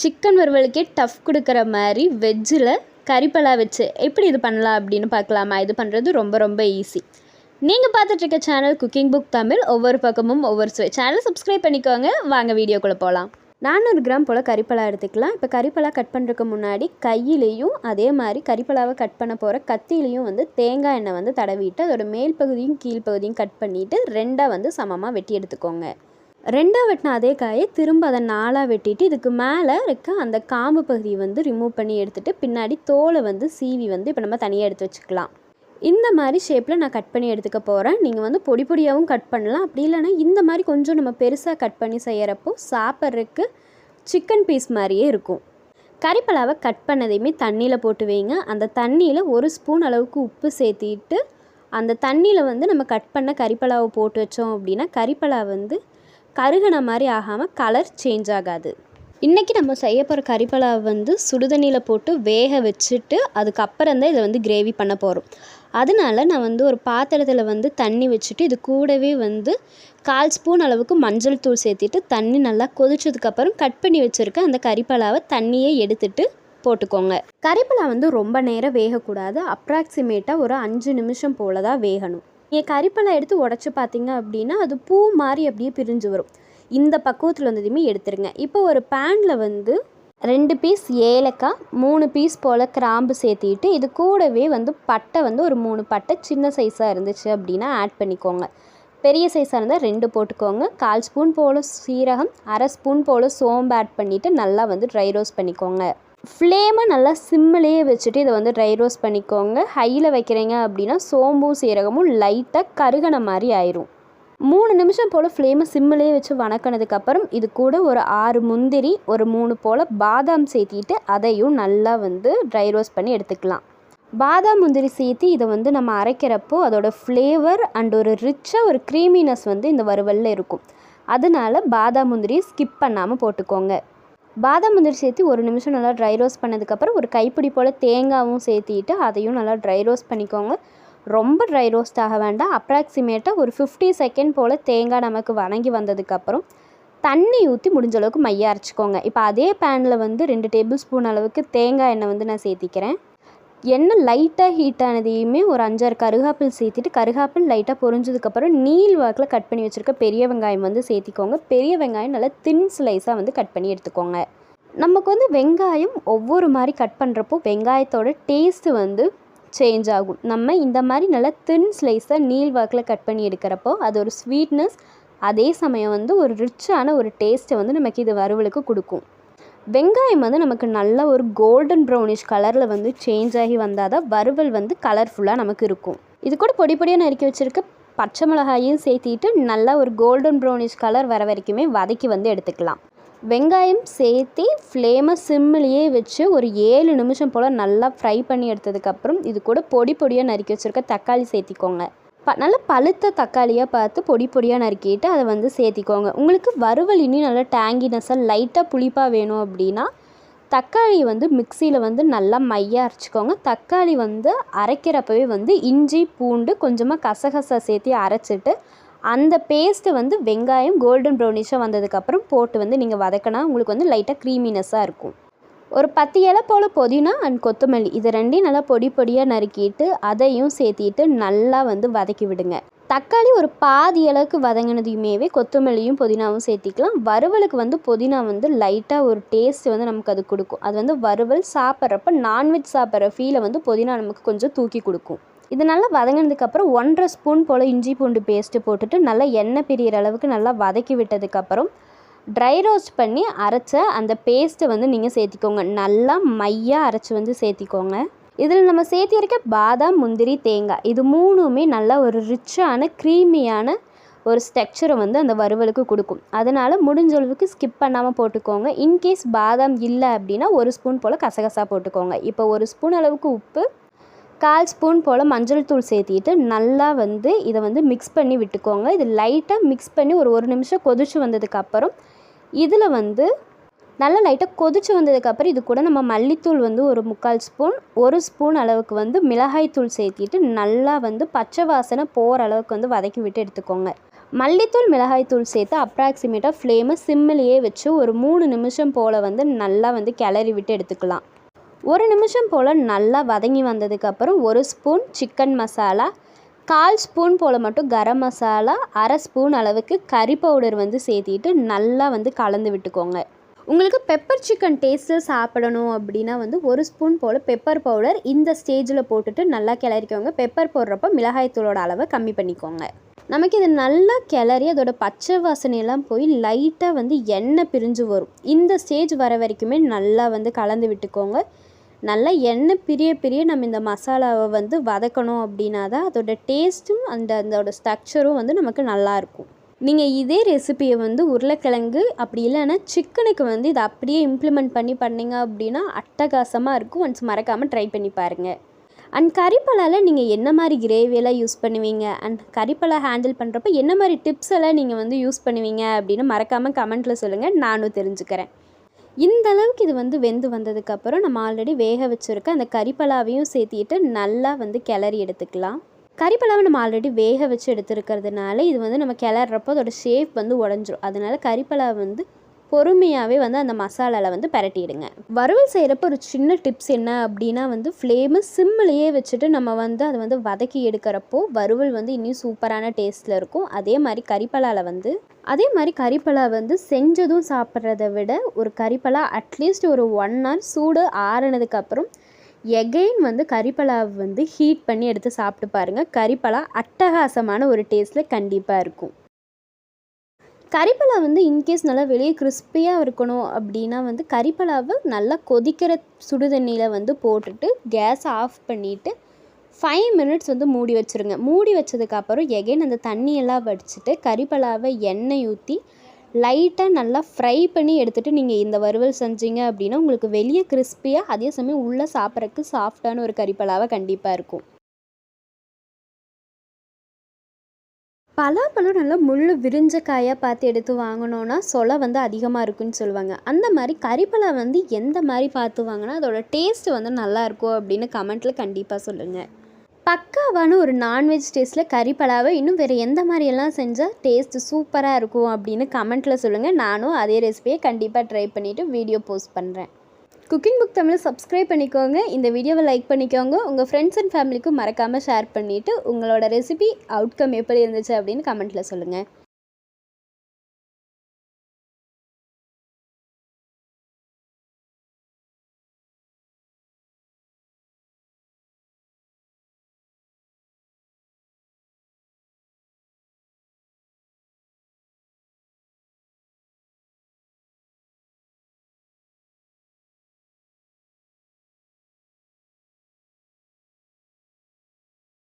Chicken வறுவலுக்கே tough கொடுக்குற மாதிரி வெஜ்ஜில் கறிப்பலா வச்சு எப்படி இது பண்ணலாம் அப்படின்னு பார்க்கலாமா? இது பண்ணுறது ரொம்ப ரொம்ப ஈஸி. நீங்கள் பார்த்துட்ருக்க சேனல் குக்கிங் புக் தமிழ். ஒவ்வொரு பக்கமும் ஒவ்வொரு சுவை. சேனலை சப்ஸ்கிரைப் பண்ணிக்கோங்க. வாங்க வீடியோக்குள்ளே போகலாம். 400 கிராம் போல் கறிப்பலா எடுத்துக்கலாம். இப்போ கறிப்பலா கட் பண்ணுறதுக்கு முன்னாடி கையிலையும் அதே மாதிரி கறிப்பலாவை கட் பண்ண போகிற கத்திலையும் தேங்காய் எண்ணெய் தடவிட்டு அதோட மேல் பகுதியும் கீழ்ப்பகுதியும் கட் பண்ணிவிட்டு ரெண்டாக சமமாக வெட்டி எடுத்துக்கோங்க. ரெண்டாக வெட்டின அதே காயை திரும்ப அதை 4ஆக வெட்டிட்டு இதுக்கு மேலே இருக்க அந்த காம்பு பகுதியை ரிமூவ் பண்ணி எடுத்துகிட்டு பின்னாடி தோலை சீவி இப்போ நம்ம தனியாக எடுத்து வச்சுக்கலாம். இந்த மாதிரி ஷேப்பில் நான் கட் பண்ணி எடுத்துக்க போகிறேன். நீங்கள் பொடி பொடியாகவும் கட் பண்ணலாம். அப்படி இல்லைனா இந்த மாதிரி கொஞ்சம் நம்ம பெருசாக கட் பண்ணி செய்கிறப்போ சாப்பிட்றதுக்கு சிக்கன் பீஸ் மாதிரியே இருக்கும். கறிப்பலாவை கட் பண்ணதையுமே தண்ணியில் போட்டு வைங்க. அந்த தண்ணியில் 1 ஸ்பூன் அளவுக்கு உப்பு சேர்த்திட்டு அந்த தண்ணியில் நம்ம கட் பண்ண கறிப்பலாவை போட்டு வச்சோம் அப்படின்னா கறிப்பலா கருகின மாதிரி ஆகாமல் கலர் சேஞ்ச் ஆகாது. இன்றைக்கி நம்ம செய்ய போகிற கறிப்பலாவை சுடுதண்ணியில் போட்டு வேக வச்சுட்டு அதுக்கப்புறம் தான் இதை கிரேவி பண்ண போகிறோம். அதனால நான் ஒரு பாத்திரத்தில் தண்ணி வச்சுட்டு இது கூடவே 1/4 ஸ்பூன் அளவுக்கு மஞ்சள் தூள் சேர்த்திட்டு தண்ணி நல்லா கொதிச்சதுக்கப்புறம் கட் பண்ணி வச்சுருக்க அந்த கறிப்பலாவை தண்ணியை எடுத்துட்டு போட்டுக்கோங்க. கறிப்பலா ரொம்ப நேரம் வேகக்கூடாது. அப்ராக்சிமேட்டாக ஒரு 5 நிமிஷம் போல் தான் வேகணும். நீங்கள் கறிப்பலா எடுத்து உடச்சி பார்த்தீங்க அப்படின்னா அது பூ மாதிரி அப்படியே பிரிஞ்சு வரும். இந்த பக்குவத்தில் வந்ததுமே எடுத்துருங்க. இப்போ ஒரு பேனில் 2 பீஸ் ஏலக்காய், 3 பீஸ் போல் கிராம்பு சேர்த்திட்டு இது கூடவே பட்டை ஒரு 3 பட்டை சின்ன சைஸாக இருந்துச்சு அப்படின்னா ஆட் பண்ணிக்கோங்க. பெரிய சைஸாக இருந்தால் 2 போட்டுக்கோங்க. 1/4 ஸ்பூன் போல் சீரகம், 1/2 ஸ்பூன் போல் சோம்பு ஆட் பண்ணிவிட்டு நல்லா ட்ரை ரோஸ்ட் பண்ணிக்கோங்க. ஃப்ளேமை நல்லா சிம்மிலேயே வச்சுட்டு இதை ட்ரை ரோஸ்ட் பண்ணிக்கோங்க. ஹையில் வைக்கிறீங்க அப்படின்னா சோம்பும் சீரகமும் லைட்டாக கருகின மாதிரி ஆயிரும். 3 நிமிஷம் போல் ஃப்ளேமை சிம்மிலேயே வச்சு வணக்கினதுக்கப்புறம் இது கூட ஒரு 6 முந்திரி, ஒரு 3 போல் பாதாம் சேர்த்திட்டு அதையும் நல்லா ட்ரை ரோஸ்ட் பண்ணி எடுத்துக்கலாம். பாதாம் முந்திரி சேர்த்து இதை நம்ம அரைக்கிறப்போ அதோட ஃப்ளேவர் அண்ட் ஒரு ரிச்சாக ஒரு க்ரீமினஸ் இந்த வறுவலில் இருக்கும். அதனால பாதாம் முந்திரியை ஸ்கிப் பண்ணாமல் போட்டுக்கோங்க. பாதாம் முந்திரி சேர்த்து 1 நிமிஷம் நல்லா ட்ரை ரோஸ்ட் பண்ணதுக்கப்புறம் ஒரு கைப்பிடி போல் தேங்காயும் சேர்த்திட்டு அதையும் நல்லா ட்ரை ரோஸ்ட் பண்ணிக்கோங்க. ரொம்ப ட்ரை ரோஸ்ட் ஆக வேண்டாம். அப்ராக்சிமேட்டாக ஒரு 50 செகண்ட் போல் தேங்காய் நமக்கு வணங்கி வந்ததுக்கப்புறம் தண்ணி ஊற்றி முடிஞ்ச அளவுக்கு மைய அரைச்சிக்கோங்க. இப்போ அதே பேனில் 2 டேபிள் ஸ்பூன் அளவுக்கு தேங்காய் எண்ணெய் நான் சேர்த்திக்கிறேன். எண்ணெய் லைட்டாக ஹீட் ஆனதையுமே ஒரு 5-6 கருகாப்பில் சேர்த்திட்டு கருகாப்பில் லைட்டாக பொரிஞ்சதுக்கப்புறம் நீள் வாக்கில் கட் பண்ணி வச்சுருக்க பெரிய வெங்காயம் சேர்த்திக்கோங்க. பெரிய வெங்காயம் நல்லா தின் ஸ்லைஸாக கட் பண்ணி எடுத்துக்கோங்க. நமக்கு வெங்காயம் ஒவ்வொரு மாதிரி கட் பண்ணுறப்போ வெங்காயத்தோட டேஸ்ட்டு சேஞ்ச் ஆகும். நம்ம இந்த மாதிரி நல்லா தின் ஸ்லைஸாக நீள் வாக்கில் கட் பண்ணி எடுக்கிறப்போ அது ஒரு ஸ்வீட்னஸ், அதே சமயம் ஒரு ரிச்சான ஒரு டேஸ்ட்டை நமக்கு இது வறுவலுக்கு கொடுக்கும். வெங்காயம் நமக்கு நல்ல ஒரு கோல்டன் ப்ரௌனிஷ் கலரில் சேஞ்ச் ஆகி வந்தால் தான் வறுவல் கலர்ஃபுல்லாக நமக்கு இருக்கும். இது கூட பொடி பொடியாக நறுக்கி வச்சுருக்க பச்சை மிளகாயும் சேர்த்திட்டு நல்லா ஒரு கோல்டன் ப்ரௌனிஷ் கலர் வர வரைக்குமே வதக்கி எடுத்துக்கலாம். வெங்காயம் சேர்த்து ஃப்ளேமை சிம்மிலேயே வச்சு ஒரு 7 நிமிஷம் போல் நல்லா ஃப்ரை பண்ணி எடுத்ததுக்கப்புறம் இது கூட பொடி பொடியாக நறுக்கி வச்சுருக்க தக்காளி சேர்த்திக்கோங்க. நல்லா பழுத்த தக்காளியாக பார்த்து பொடி பொடியாக நறுக்கிட்டு அதை சேர்த்திக்கோங்க. உங்களுக்கு வறுவல் இன்னும் நல்லா டேங்கினஸாக லைட்டாக புளிப்பாக வேணும் அப்படின்னா தக்காளி மிக்சியில் நல்லா மையாக அரைச்சிக்கோங்க. தக்காளி அரைக்கிறப்பவே இஞ்சி பூண்டு கொஞ்சமாக கசகசா சேர்த்து அரைச்சிட்டு அந்த பேஸ்ட்டை வெங்காயம் கோல்டன் ப்ரௌனிஷாக வந்ததுக்கப்புறம் போட்டு நீங்கள் வதக்கினா உங்களுக்கு லைட்டாக க்ரீமினஸாக இருக்கும். ஒரு 10 இலை போல் புதினா அண்ட் கொத்தமல்லி இது ரெண்டையும் நல்லா பொடி பொடியாக நறுக்கிட்டு அதையும் சேர்த்திட்டு நல்லா வதக்கி விடுங்க. தக்காளி ஒரு பாதி அளவுக்கு வதங்கினதையுமே கொத்தமல்லியும் புதினாவும் சேர்த்திக்கலாம். வறுவலுக்கு புதினா லைட்டாக ஒரு டேஸ்ட் நமக்கு அது கொடுக்கும். அது வறுவல் சாப்பிட்றப்ப நான்வெஜ் சாப்பிட்ற ஃபீலை புதினா நமக்கு கொஞ்சம் தூக்கி கொடுக்கும். இது நல்லா வதங்கினதுக்கப்புறம் 1/2 ஸ்பூன் போல் இஞ்சி பூண்டு பேஸ்ட்டு போட்டுட்டு நல்லா எண்ணெய் பிரியிற அளவுக்கு நல்லா வதக்கி விட்டதுக்கப்புறம் ட்ரை ரோஸ்ட் பண்ணி அரைச்ச அந்த பேஸ்ட்டை நீங்கள் சேர்த்திக்கோங்க. நல்லா மையாக அரைச்சி சேர்த்திக்கோங்க. இதில் நம்ம சேர்த்திருக்க பாதாம், முந்திரி, தேங்காய் இது 3மே நல்லா ஒரு ரிச்சான க்ரீமியான ஒரு ஸ்ட்ரக்சரை அந்த வறுவலுக்கு கொடுக்கும். அதனால் முடிஞ்ச அளவுக்கு ஸ்கிப் பண்ணாமல் போட்டுக்கோங்க. இன்கேஸ் பாதாம் இல்லை அப்படின்னா 1 ஸ்பூன் போல் கசகசா போட்டுக்கோங்க. இப்போ 1 ஸ்பூன் அளவுக்கு உப்பு, 1/4 ஸ்பூன் போல் மஞ்சள் தூள் சேர்த்திட்டு நல்லா இதை மிக்ஸ் பண்ணி விட்டுக்கோங்க. இது லைட்டாக மிக்ஸ் பண்ணி ஒரு நிமிஷம் கொதிச்சு வந்ததுக்கப்புறம் இதில் நல்லா லைட்டாக கொதிச்சு வந்ததுக்கப்புறம் இது கூட நம்ம மல்லித்தூள் ஒரு 3/4 ஸ்பூன், 1 ஸ்பூன் அளவுக்கு மிளகாய் தூள் சேர்த்திட்டு நல்லா பச்சை வாசனை போகிற அளவுக்கு வதக்கி விட்டு எடுத்துக்கோங்க. மல்லித்தூள் மிளகாய்த்தூள் சேர்த்து அப்ராக்சிமேட்டாக ஃப்ளேமை சிம்மிலேயே வச்சு ஒரு 3 நிமிஷம் போல் வந்து நல்லா வந்து கிளறி விட்டு எடுத்துக்கலாம். 1 நிமிஷம் போல் நல்லா வதங்கி வந்ததுக்கப்புறம் 1 ஸ்பூன் சிக்கன் மசாலா, 1/4 ஸ்பூன் போல் மட்டும் கரம் மசாலா, 1/2 ஸ்பூன் அளவுக்கு கறி பவுடர் வந்து சேர்த்திட்டு நல்லா வந்து கலந்து விட்டுக்கோங்க. உங்களுக்கு பெப்பர் சிக்கன் டேஸ்ட்டில் சாப்பிடணும் அப்படின்னா வந்து 1 ஸ்பூன் போல் பெப்பர் பவுடர் இந்த ஸ்டேஜில் போட்டுட்டு நல்லா கிளறிக்கோங்க. பெப்பர் போடுறப்போ மிளகாய்த்தூளோட அளவை கம்மி பண்ணிக்கோங்க. நமக்கு இது நல்லா கிளறி அதோட பச்சை வாசனையெல்லாம் போய் லைட்டாக வந்து எண்ணெய் பிரிஞ்சு வரும். இந்த ஸ்டேஜ் வர வரைக்குமே நல்லா வந்து கலந்து விட்டுக்கோங்க. நல்லா எண்ணெய் பிரிய நம்ம இந்த மசாலாவை வந்து வதக்கணும் அப்படின்னா தான் அதோட டேஸ்ட்டும் அதோட ஸ்ட்ரக்சரும் வந்து நமக்கு நல்லாயிருக்கும். நீங்கள் இதே ரெசிபியை வந்து உருளைக்கிழங்கு அப்படி இல்லைன்னா சிக்கனுக்கு வந்து இதை அப்படியே இம்ப்ளிமெண்ட் பண்ணிங்க அப்படின்னா அட்டகாசமாக இருக்கும். ஒன்ஸ் மறக்காமல் ட்ரை பண்ணி பாருங்கள். அண்ட் கறிப்பலாவில் நீங்கள் என்ன மாதிரி கிரேவியெல்லாம் யூஸ் பண்ணுவீங்க, அண்ட் கறிப்பலா ஹேண்டில் பண்ணுறப்ப என்ன மாதிரி டிப்ஸ் எல்லாம் நீங்கள் வந்து யூஸ் பண்ணுவீங்க அப்படின்னு மறக்காமல் கமெண்ட்டில் சொல்லுங்கள், நானும் தெரிஞ்சுக்கிறேன். இந்த அளவுக்கு இது வந்து வெந்து வந்ததுக்கப்புறம் நம்ம ஆல்ரெடி வேக வச்சுருக்க அந்த கறிப்பலாவையும் சேர்த்திட்டு நல்லா வந்து கிளறி எடுத்துக்கலாம். கறிப்பலாவை நம்ம ஆல்ரெடி வேக வச்சு எடுத்துருக்கிறதுனால இது வந்து நம்ம கிளறப்போ அதோட ஷேப் வந்து உடஞ்சிரும். அதனால கறிப்பலாவை வந்து பொறுமையாகவே வந்து அந்த மசாலாவில் வந்து பரட்டிடுங்க. வறுவல் செய்கிறப்ப ஒரு சின்ன டிப்ஸ் என்ன அப்படின்னா வந்து ஃப்ளேமு சிம்மிலேயே வச்சுட்டு நம்ம வந்து அதை வந்து வதக்கி எடுக்கிறப்போ வறுவல் வந்து இன்னும் சூப்பரான டேஸ்ட்டில் இருக்கும். அதே மாதிரி கறிப்பலா வந்து செஞ்சதும் சாப்பிட்றத விட ஒரு கறிப்பலா அட்லீஸ்ட் ஒரு 1 hour சூடு ஆறுனதுக்கப்புறம் எகெயின் வந்து கறிப்பலாவை வந்து ஹீட் பண்ணி எடுத்து சாப்பிட்டு பாருங்கள். கறிப்பலா அட்டகாசமான ஒரு டேஸ்ட்டில் கண்டிப்பாக இருக்கும். கறிப்பலா வந்து இன்கேஸ் நல்லா வெளியே கிறிஸ்பியாக இருக்கணும் அப்படின்னா வந்து கறிப்பலாவை நல்லா கொதிக்கிற சுடுதண்ணியில் வந்து போட்டுட்டு கேஸை ஆஃப் பண்ணிவிட்டு 5 minutes வந்து மூடி வச்சுருங்க. மூடி வச்சதுக்கப்புறம் எகைன் அந்த தண்ணியெல்லாம் வடிச்சிட்டு கறிப்பலாவை எண்ணெய் ஊற்றி லைட்டாக நல்லா ஃப்ரை பண்ணி எடுத்துகிட்டு நீங்கள் இந்த வறுவல் செஞ்சீங்க அப்படின்னா உங்களுக்கு வெளியே கிறிஸ்பியாக அதே சமயம் உள்ளே சாப்பிட்றதுக்கு சாஃப்டான ஒரு கறிப்பலாவை கண்டிப்பாக இருக்கும். பலாப்பழம் நல்லா முள் விரிஞ்ச காயாக பார்த்து எடுத்து வாங்கினோன்னா சொலை வந்து அதிகமாக இருக்குன்னு சொல்லுவாங்க. அந்த மாதிரி கறிப்பலா வந்து எந்த மாதிரி பார்த்து வாங்கினா அதோட டேஸ்ட்டு வந்து நல்லாயிருக்கும் அப்படின்னு கமெண்ட்டில் கண்டிப்பாக சொல்லுங்கள். பக்காவான ஒரு நான்வெஜ் டேஸ்ட்டில் கறிப்பலாவை இன்னும் வேறு எந்த மாதிரியெல்லாம் செஞ்சால் டேஸ்ட்டு சூப்பராக இருக்கும் அப்படின்னு கமெண்ட்டில் சொல்லுங்கள். நானும் அதே ரெசிபியை கண்டிப்பாக ட்ரை பண்ணிவிட்டு வீடியோ போஸ்ட் பண்ணுறேன். குக்கிங் புக் தமிழ் சப்ஸ்கிரைப் பண்ணிக்கோங்க. இந்த வீடியோவை லைக் பண்ணிக்கோங்க. உங்கள் ஃப்ரெண்ட்ஸ் அண்ட் ஃபேமிலிக்கும் மறக்காமல் ஷேர் பண்ணிவிட்டு உங்களோட ரெசிபி அவுட்கம் எப்படி இருந்துச்சு அப்படின்னு கமெண்ட்டில் சொல்லுங்கள்.